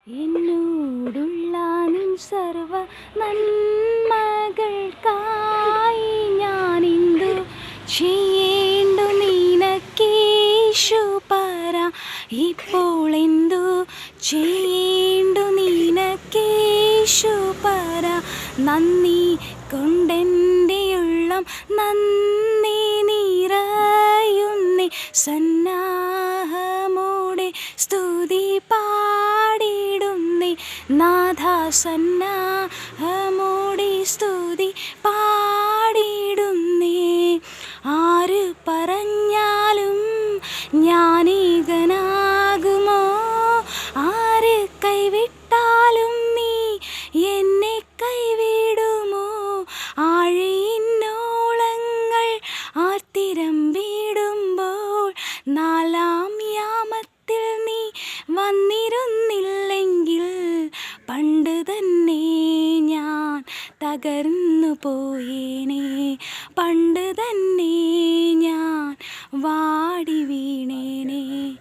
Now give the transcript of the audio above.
എന്നോടുള്ള നിൻ സർവ നന്മകൾക്കായി ഞാനെന്തു ചെയ്യേണ്ടു നിനക്കേശു പറ. ഇപ്പോൾ എന്തു ചെയ്യേണ്ടു നിനക്കേശു പറ. നന്ദി കൊണ്ടെൻ്റെ ഉള്ളം നന്ദി നിറയുന്നേ. സന്നാഹമോടെ സ്തുതി പാടിടുന്നേ. നാഥ സന്നാഹമോടെ സ്തുതി പാടിടുന്നേ. ആര് പറഞ്ഞാലും ഞാനേകനാകുമോ? ആര് കൈവിട്ടാലും നീ എന്നെ കൈവിടുമോ? ആഴിയിന്നോളങ്ങൾ ആർത്തിരമ്പിടുമ്പോൾ നാലാം യാമത്തിൽ നീ വന്നിരുന്നില്ലെങ്കിൽ പണ്ട് തന്നെ ഞാൻ തകർന്നു പോയേനെ. പണ്ട് തന്നെ ഞാൻ